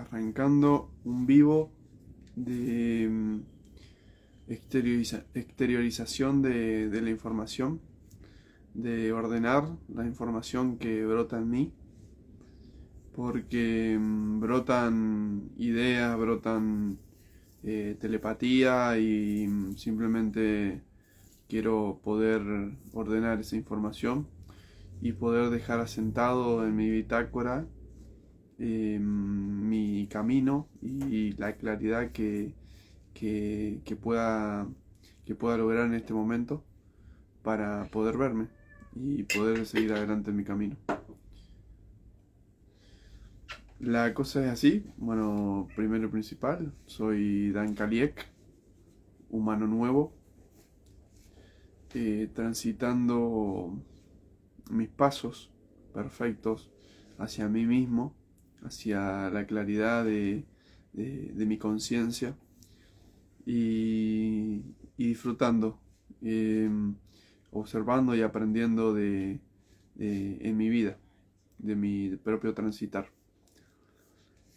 arrancando un vivo de exteriorización de la información, de ordenar la información que brota en mí, porque brotan ideas, brotan telepatía y simplemente quiero poder ordenar esa información y poder dejar asentado en mi bitácora mi camino y la claridad que pueda lograr en este momento para poder verme y poder seguir adelante en mi camino. La cosa es así, bueno, primero y principal, soy Dan Kaliek, humano nuevo, transitando mis pasos perfectos hacia mí mismo, hacia la claridad de mi conciencia y disfrutando, eh, observando y aprendiendo en mi vida, de mi propio transitar.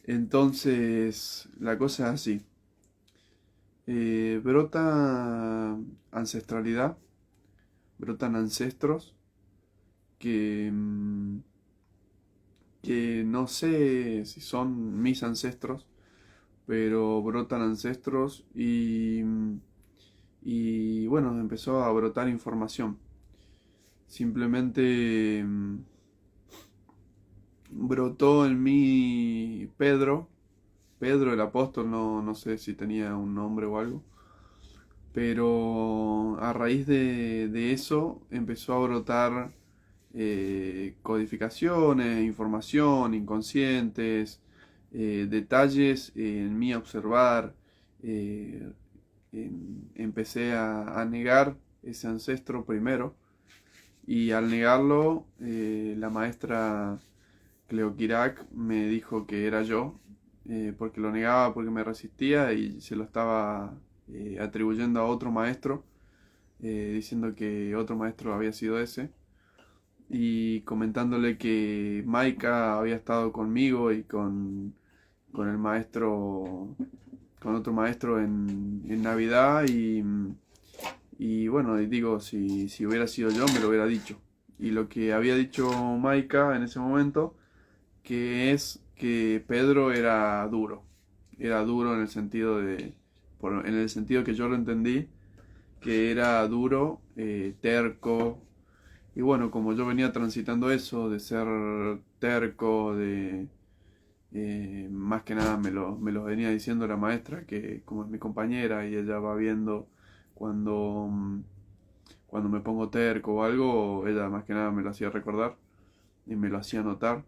Entonces, la cosa es así. Brota ancestralidad, brotan ancestros que, que no sé si son mis ancestros, pero brotan ancestros y bueno, empezó a brotar información. Simplemente brotó en mí Pedro el apóstol, no sé si tenía un nombre o algo, pero a raíz de eso empezó a brotar codificaciones, información, inconscientes, detalles en mí a observar. eh, Empecé a negar ese ancestro primero y al negarlo la maestra Cleo Kirak me dijo que era yo, porque lo negaba, porque me resistía y se lo estaba atribuyendo a otro maestro, diciendo que otro maestro había sido ese, y comentándole que Maika había estado conmigo y con el maestro, con otro maestro en Navidad, y bueno, y digo, si hubiera sido yo me lo hubiera dicho. Y lo que había dicho Maika en ese momento, que es que Pedro era duro en el sentido en el sentido que yo lo entendí, que era duro, terco, y bueno, como yo venía transitando eso, de ser terco, más que nada me lo venía diciendo la maestra, que como es mi compañera y ella va viendo cuando, cuando me pongo terco o algo, ella más que nada me lo hacía recordar y me lo hacía notar.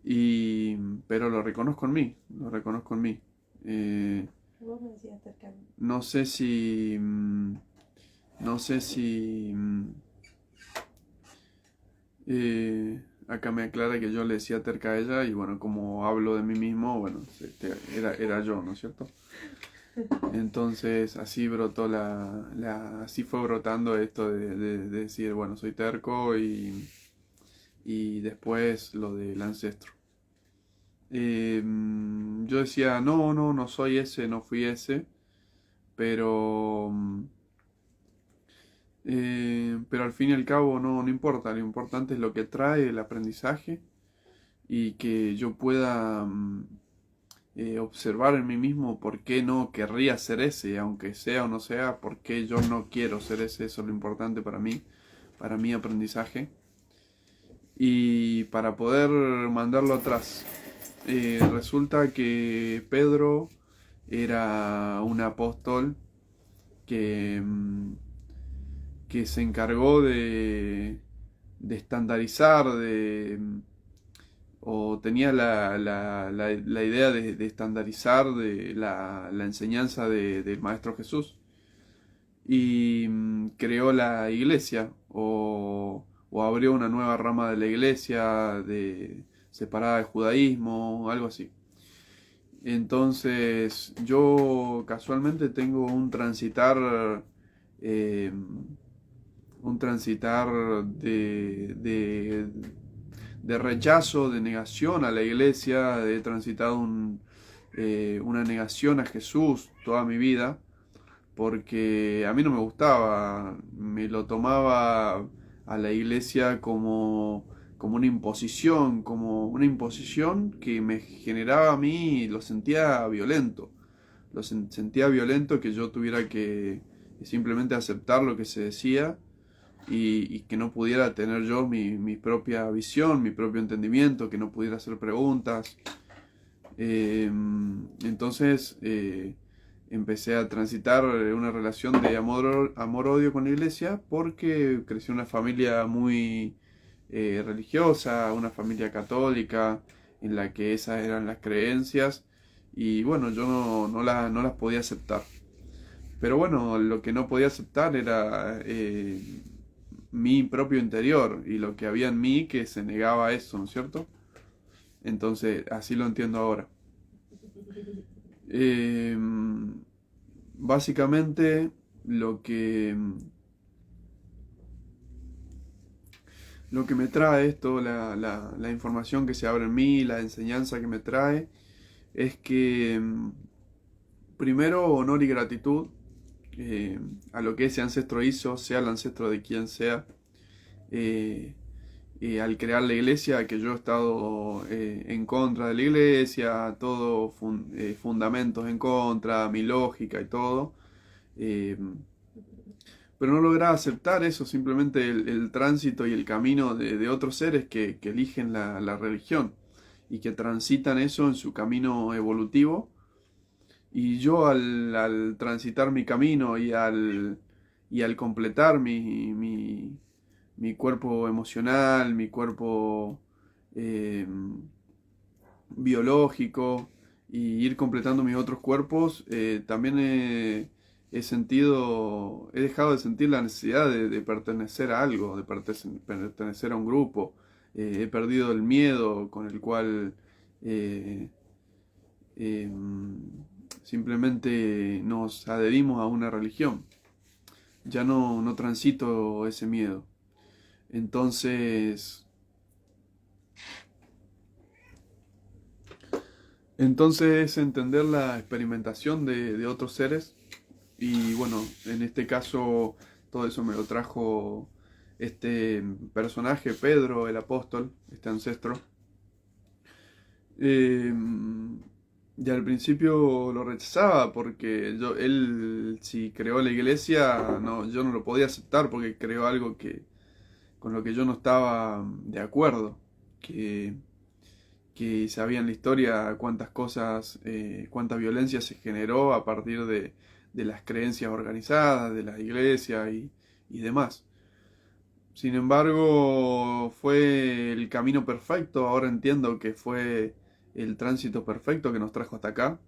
Y, pero lo reconozco en mí, lo reconozco en mí. Eh, Vos me decías terca. no sé si, no sé si, acá me aclara que yo le decía terca a ella y bueno, como hablo de mí mismo, bueno, era yo, ¿no es cierto? Entonces así brotó así fue brotando esto de decir, bueno, soy terco y después lo del ancestro. Yo decía, no soy ese, no fui ese, pero, pero al fin y al cabo no importa, lo importante es lo que trae el aprendizaje y que yo pueda observar en mí mismo por qué no querría ser ese, aunque sea o no sea, por qué yo no quiero ser ese, eso es lo importante para mi aprendizaje y para poder mandarlo atrás. Resulta que Pedro era un apóstol que, que se encargó de estandarizar, o tenía la idea de estandarizar la enseñanza del Maestro Jesús y creó la iglesia o abrió una nueva rama de la iglesia separada del judaísmo, algo así. Entonces yo casualmente tengo un transitar de rechazo, de negación a la iglesia, he transitado una negación a Jesús toda mi vida, porque a mí no me gustaba, me lo tomaba a la iglesia como una imposición que me generaba a mí, lo sentía violento, sentía violento que yo tuviera que simplemente aceptar lo que se decía y que no pudiera tener yo mi propia visión, mi propio entendimiento, que no pudiera hacer preguntas. Entonces empecé a transitar una relación de amor-odio con la iglesia porque crecí en una familia muy religiosa, una familia católica en la que esas eran las creencias y bueno, yo no las podía aceptar. Pero bueno, lo que no podía aceptar era mi propio interior y lo que había en mí que se negaba a eso, ¿no es cierto? Entonces, así lo entiendo ahora. Eh, Básicamente, lo que me trae esto, la información que se abre en mí, la enseñanza que me trae, es que primero honor y gratitud a lo que ese ancestro hizo, sea el ancestro de quien sea. Eh, Al crear la iglesia, que yo he estado en contra de la iglesia, todo fundamentos en contra, mi lógica y todo, eh, pero no lograba aceptar eso, simplemente el tránsito y el camino de otros seres que eligen la religión y que transitan eso en su camino evolutivo. Y yo al transitar mi camino y al completar mi cuerpo emocional, mi cuerpo eh, biológico y ir completando mis otros cuerpos, también he dejado de sentir la necesidad de pertenecer a algo, de pertenecer a un grupo. He perdido el miedo con el cual eh, eh, simplemente nos adherimos a una religión. Ya no transito ese miedo. Entonces, entonces es entender la experimentación de otros seres y bueno, en este caso todo eso me lo trajo este personaje, Pedro el apóstol, este ancestro. Eh, y al principio lo rechazaba porque él si creó la iglesia, no, yo no lo podía aceptar porque creó algo con lo que yo no estaba de acuerdo, que que sabía en la historia cuántas cosas, cuánta violencia se generó a partir de las creencias organizadas, de la iglesia y demás. Sin embargo, fue el camino perfecto, ahora entiendo que fue el tránsito perfecto que nos trajo hasta acá.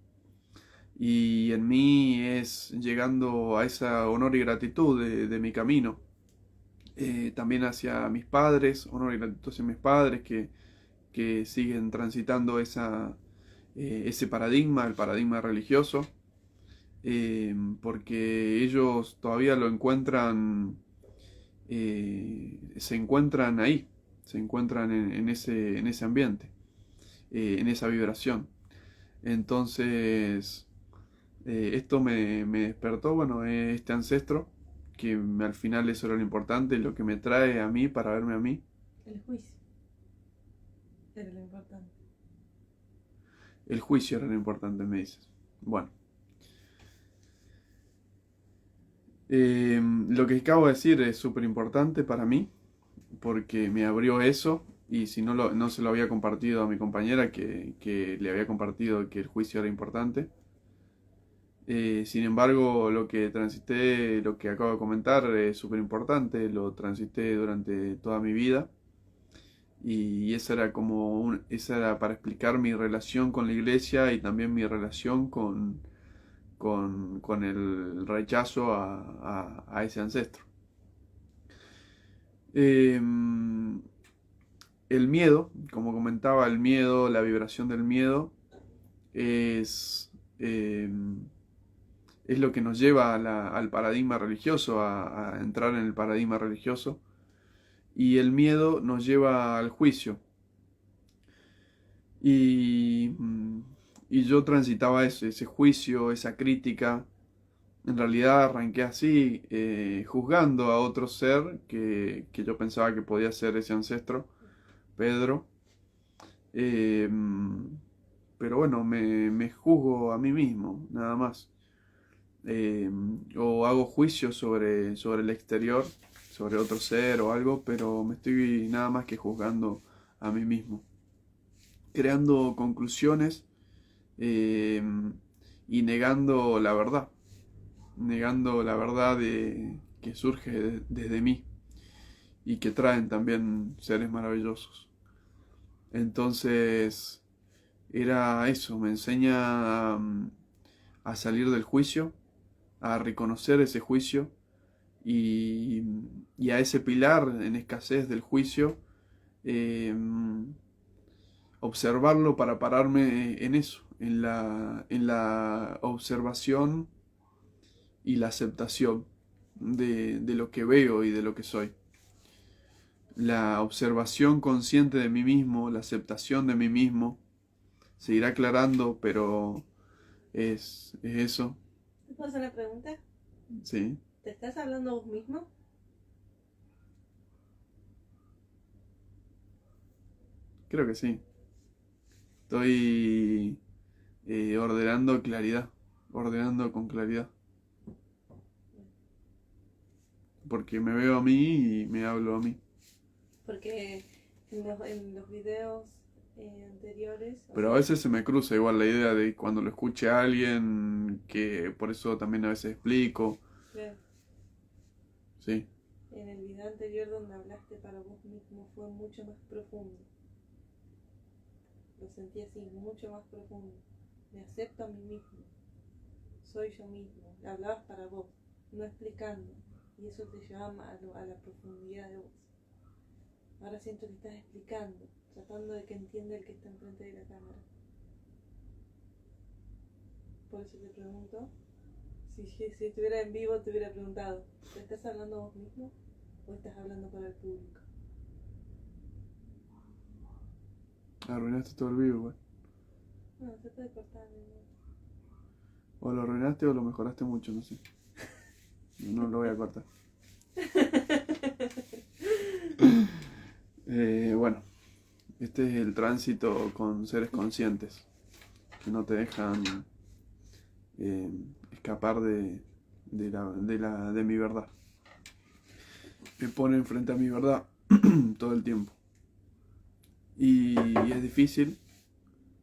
Y en mí es llegando a esa honor y gratitud de mi camino. También hacia mis padres, honor y gratitud hacia mis padres que siguen transitando ese paradigma, el paradigma religioso, porque ellos todavía lo encuentran, se encuentran ahí, se encuentran en ese ambiente, en esa vibración. Entonces, esto me despertó, bueno, este ancestro, que al final eso era lo importante, lo que me trae a mí para verme a mí. El juicio era lo importante. El juicio era lo importante, me dices. Bueno, lo que acabo de decir es súper importante para mí porque me abrió eso y si no se lo había compartido a mi compañera que le había compartido que el juicio era importante. Sin embargo, lo que transité, lo que acabo de comentar es súper importante, lo transité durante toda mi vida y esa era esa era para explicar mi relación con la iglesia y también mi relación con el rechazo a ese ancestro. Eh, el miedo, como comentaba, el miedo, la vibración del miedo es, eh, es lo que nos lleva al paradigma religioso, a entrar en el paradigma religioso. Y el miedo nos lleva al juicio. Y, mm, y yo transitaba ese juicio, esa crítica. En realidad arranqué así, juzgando a otro ser que yo pensaba que podía ser ese ancestro, Pedro. Eh, mm, pero bueno, me juzgo a mí mismo, nada más. Eh, o hago juicios sobre el exterior, sobre otro ser o algo, pero me estoy nada más que juzgando a mí mismo, creando conclusiones eh, y negando la verdad que surge desde mí y que traen también seres maravillosos. Entonces, era eso, me enseña a salir del juicio, a reconocer ese juicio y, y a ese pilar en escasez del juicio, eh, observarlo para pararme en eso, en la observación y la aceptación de lo que veo y de lo que soy. La observación consciente de mí mismo, la aceptación de mí mismo, se irá aclarando, pero es eso, ¿Te puedo hacer una pregunta? sí, ¿Te estás hablando a vos mismo? creo que sí. Estoy ordenando claridad, ordenando con claridad, porque me veo a mí y me hablo a mí. Porque en los videos anteriores, o Pero a sea, veces se me cruza igual la idea de cuando lo escuche a alguien, que por eso también a veces explico, claro, sí, en el video anterior donde hablaste para vos mismo fue mucho más profundo. Lo sentí así, mucho más profundo. Me acepto a mí mismo. Soy yo mismo. Hablabas para vos, no explicando. Y eso te lleva a la profundidad de vos. Ahora siento que estás explicando, tratando de que entienda el que está enfrente de la cámara. Por eso te pregunto, si estuviera en vivo te hubiera preguntado, ¿te estás hablando a vos mismo o estás hablando para el público? arruinaste todo el vivo, güey. No, se puede cortar, mi amor. O lo arruinaste o lo mejoraste mucho, no sé. No lo voy a cortar. Bueno, este es el tránsito con seres conscientes que no te dejan eh, escapar de mi verdad. Me ponen frente a mi verdad todo el tiempo. Y es difícil,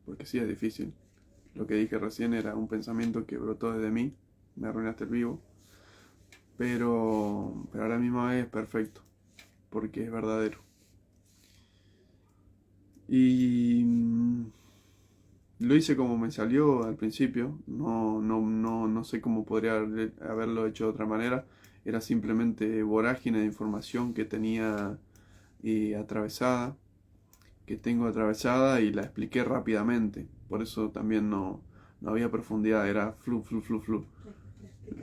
porque sí es difícil. Lo que dije recién era un pensamiento que brotó desde mí, me arruinaste el vivo, pero a la misma vez es perfecto, porque es verdadero. Y lo hice como me salió al principio, no sé cómo podría haberlo hecho de otra manera, era simplemente vorágine de información que tenía atravesada, que tengo atravesada y la expliqué rápidamente, por eso también no había profundidad, era flu,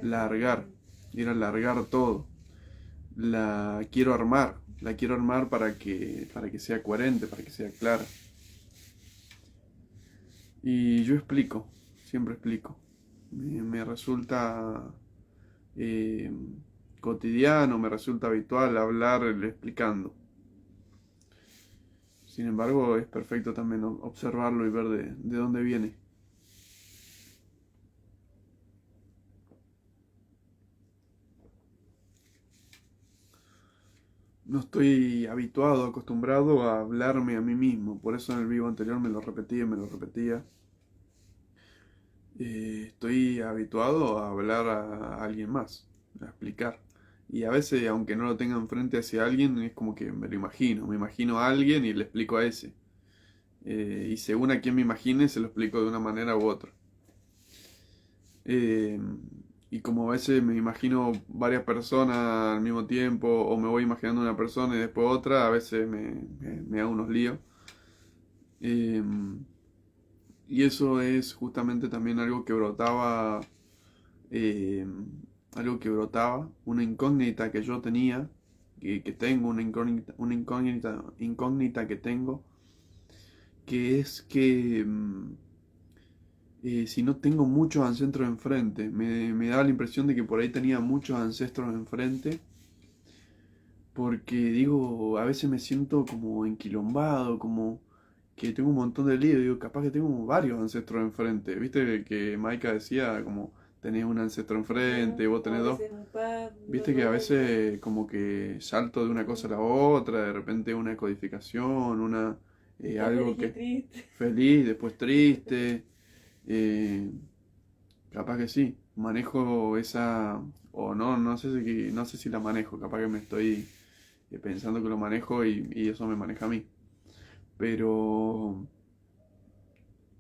largar, era largar todo, la quiero armar para que sea coherente, para que sea clara. Y yo explico, siempre explico. Me resulta eh, cotidiano, me resulta habitual hablar explicando. Sin embargo, es perfecto también observarlo y ver de dónde viene. No estoy habituado, acostumbrado a hablarme a mí mismo. Por eso en el vivo anterior me lo repetía y me lo repetía. Estoy habituado a hablar a alguien más, a explicar. Y a veces, aunque no lo tenga enfrente hacia alguien, es como que me imagino a alguien y le explico a ese. Y según a quién me imagine, se lo explico de una manera u otra. Eh, y como a veces me imagino varias personas al mismo tiempo, o me voy imaginando una persona y después otra, a veces me hago unos líos. Eh, y eso es justamente también eh, algo que brotaba, una incógnita que yo tenía, que tengo, una incógnita que tengo, que es que si no tengo muchos ancestros enfrente, me da la impresión de que por ahí tenía muchos ancestros enfrente, porque digo, a veces me siento como enquilombado, como que tengo un montón de lío, digo, capaz que tengo varios ancestros enfrente, viste que Maika decía como tenés un ancestro enfrente, vos O a tenés dos. veces un par, Viste los que a dos, ¿no? veces como que salto de una cosa a la otra, de repente una codificación, Estás algo feliz y que triste. feliz, después triste, eh, capaz que sí, manejo esa, o no, no sé si la manejo, capaz que me estoy pensando que lo manejo y eso me maneja a mí, pero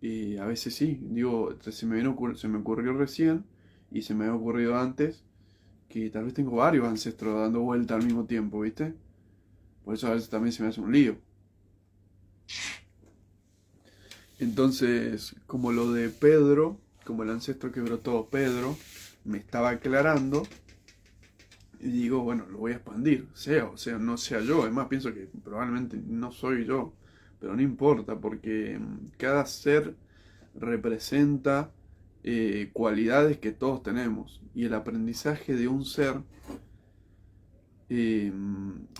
a veces sí, digo, se me ocurrió recién y se me había ocurrido antes que tal vez tengo varios ancestros dando vuelta al mismo tiempo, ¿viste? Por eso a veces también se me hace un lío. Entonces, como lo de Pedro, como el ancestro que brotó Pedro, me estaba aclarando, y digo, bueno, lo voy a expandir, sea o sea, no sea yo. Además, pienso que probablemente no soy yo, pero no importa, porque cada ser representa cualidades que todos tenemos. Y el aprendizaje de un ser eh,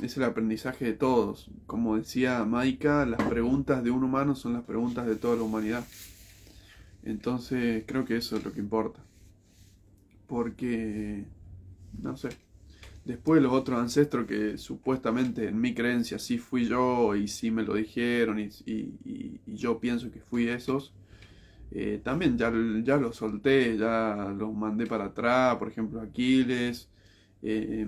es el aprendizaje de todos. Como decía Maika, las preguntas de un humano son las preguntas de toda la humanidad. Entonces creo que eso es lo que importa. Porque, no sé, después los otros ancestros que supuestamente en mi creencia sí fui yo y sí me lo dijeron y yo pienso que fui esos, también ya los solté, ya los mandé para atrás, por ejemplo Aquiles. eh,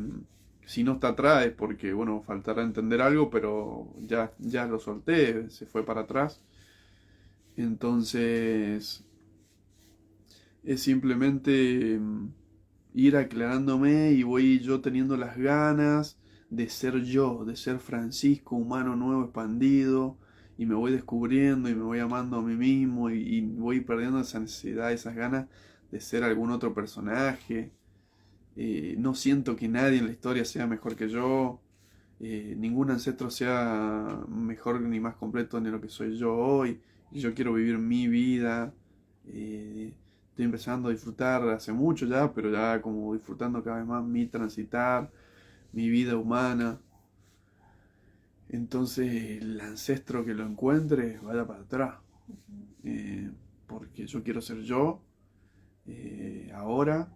si no está atrás es porque, bueno, faltará entender algo, pero ya lo solté, se fue para atrás. Entonces es simplemente ir aclarándome y voy yo teniendo las ganas de ser yo, de ser Francisco, humano nuevo, expandido, y me voy descubriendo y me voy amando a mí mismo y voy perdiendo esa necesidad, esas ganas de ser algún otro personaje. No siento que nadie en la historia sea mejor que yo, ningún ancestro sea mejor ni más completo ni lo que soy yo hoy. Yo quiero vivir mi vida. Estoy empezando a disfrutar hace mucho ya, pero ya como disfrutando cada vez más mi transitar, mi vida humana. Entonces el ancestro que lo encuentre vaya para atrás. Eh, Porque yo quiero ser yo ahora,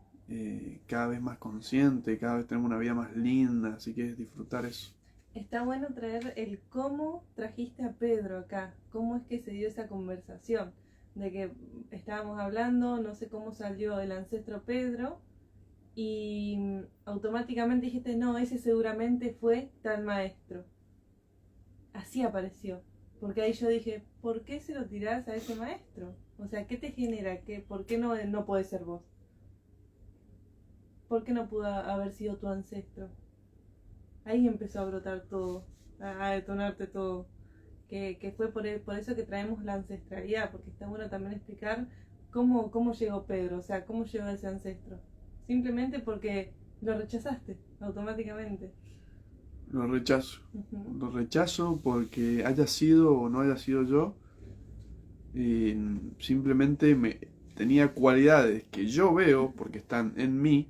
cada vez más consciente, cada vez tenemos una vida más linda, así que es disfrutar eso. Está bueno traer el cómo trajiste a Pedro acá, cómo es que se dio esa conversación, de que estábamos hablando, no sé cómo salió el ancestro Pedro, y automáticamente dijiste, no, ese seguramente fue tal maestro. Así apareció. Porque ahí yo dije, ¿por qué se lo tirás a ese maestro? O sea, ¿qué te genera? ¿Por qué no puede ser vos? ¿Por qué no pudo haber sido tu ancestro? Ahí empezó a brotar todo, a detonarte todo. Que fue por eso que traemos la ancestralidad, porque está bueno también explicar cómo llegó Pedro, o sea, cómo llegó ese ancestro. Simplemente porque lo rechazaste automáticamente. Lo rechazo. Ujú. Lo rechazo porque haya sido o no haya sido yo, simplemente tenía cualidades que yo veo porque están en mí,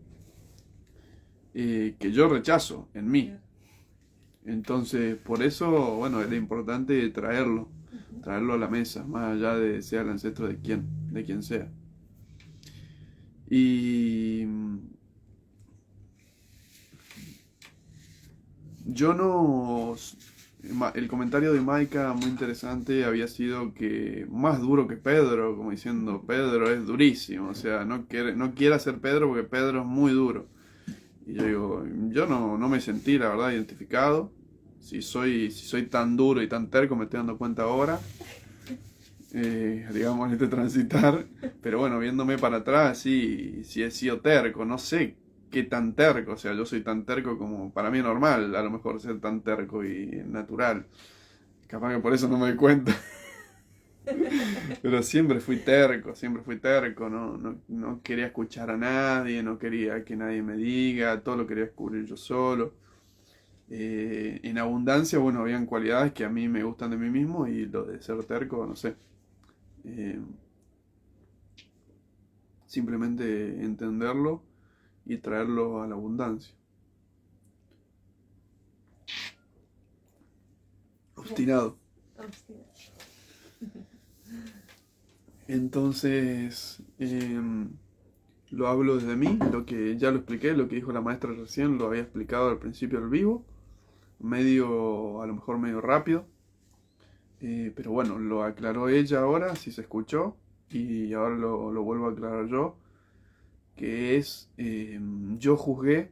que yo rechazo en mí. Claro. Entonces, por eso, bueno, era importante Ujú. traerlo a la mesa, más allá de sea el ancestro de quien sea. Y yo no... El comentario de Maika, muy interesante, había sido que más duro que Pedro, como diciendo, Pedro es durísimo, o sea, no quiera ser Pedro porque Pedro es muy duro. Y yo digo, yo no me sentí, la verdad, identificado. Si soy tan duro y tan terco, me estoy dando cuenta ahora, digamos, en este transitar. Pero bueno, viéndome para atrás, sí he sido terco, no sé qué tan terco, o sea, yo soy tan terco como para mí es normal, a lo mejor ser tan terco y natural. Capaz que por eso no me doy cuenta. Pero siempre fui terco, no quería escuchar a nadie, no quería que nadie me diga, todo lo quería descubrir yo solo. En abundancia, bueno, habían cualidades que a mí me gustan de mí mismo y lo de ser terco, no sé. Eh, Simplemente entenderlo y traerlo a la abundancia. Obstinado. Obstinado. Entonces, lo hablo desde mí, lo que ya lo expliqué, lo que dijo la maestra recién, lo había explicado al principio del vivo, medio, a lo mejor medio rápido, pero bueno, lo aclaró ella ahora, si se escuchó, y ahora lo vuelvo a aclarar yo, que es, yo juzgué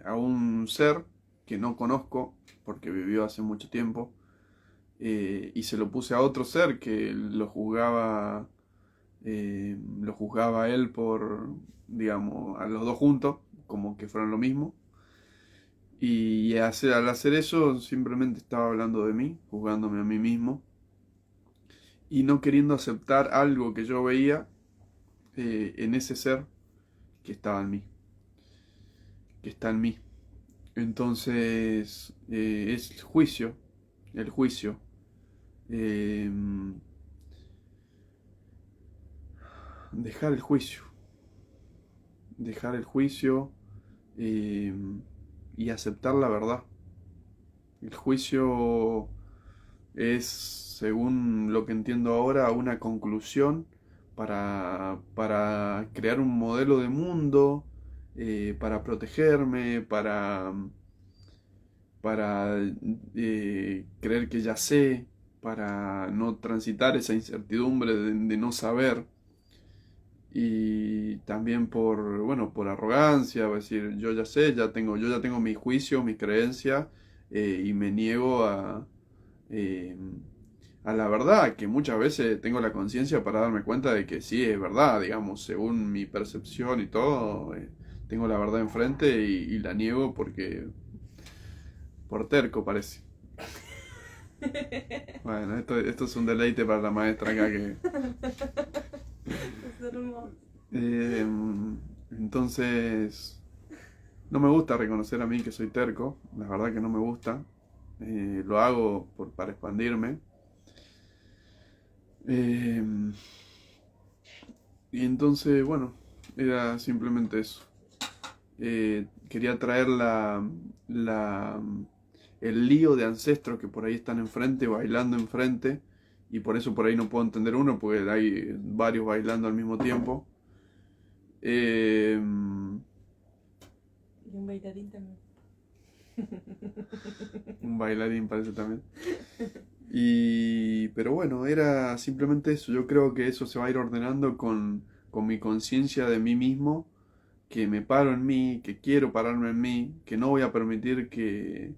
a un ser que no conozco, porque vivió hace mucho tiempo, y se lo puse a otro ser que lo juzgaba a él por, digamos, a los dos juntos, como que fueran lo mismo. Y al hacer eso simplemente estaba hablando de mí, juzgándome a mí mismo y no queriendo aceptar algo que yo veía en ese ser que estaba en mí, que está en mí. Entonces es el juicio. eh, dejar el juicio, dejar el juicio eh, y aceptar la verdad. El juicio es, según lo que entiendo ahora, una conclusión para crear un modelo de mundo, para protegerme, para creer que ya sé, para no transitar esa incertidumbre de no saber. Y también por, bueno, por arrogancia, es decir, yo ya sé, yo ya tengo mi juicio, mi creencia, y me niego eh, a la verdad, que muchas veces tengo la conciencia para darme cuenta de que sí, es verdad, digamos, según mi percepción y todo, tengo la verdad enfrente y la niego porque, por terco parece. Bueno, esto es un deleite para la maestra acá que... Es hermoso. Entonces, no me gusta reconocer a mí que soy terco, la verdad que no me gusta. Lo hago para expandirme. Eh, y entonces, bueno, era simplemente eso. Quería traer la, el lío de ancestros que por ahí están enfrente, bailando enfrente, y por eso por ahí no puedo entender uno, porque hay varios bailando al mismo tiempo. Eh, Y un bailarín también. un bailarín parece también. Pero bueno, era simplemente eso. Yo creo que eso se va a ir ordenando con mi conciencia de mí mismo, que me paro en mí, que quiero pararme en mí, que no voy a permitir que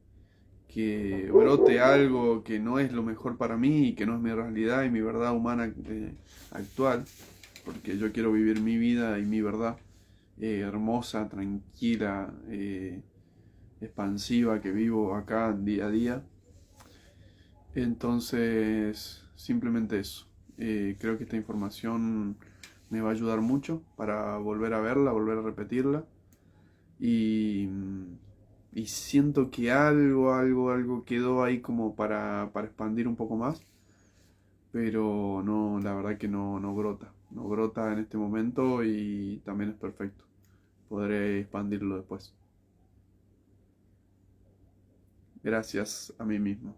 brote algo que no es lo mejor para mí y que no es mi realidad y mi verdad humana actual, porque yo quiero vivir mi vida y mi verdad hermosa, tranquila, expansiva que vivo acá día a día. Entonces, simplemente eso. Creo que esta información me va a ayudar mucho para volver a verla, volver a repetirla. Y, y siento que algo quedó ahí como para expandir un poco más. Pero no, la verdad que no brota. No brota en este momento y también es perfecto. Podré expandirlo después. Gracias a mí mismo.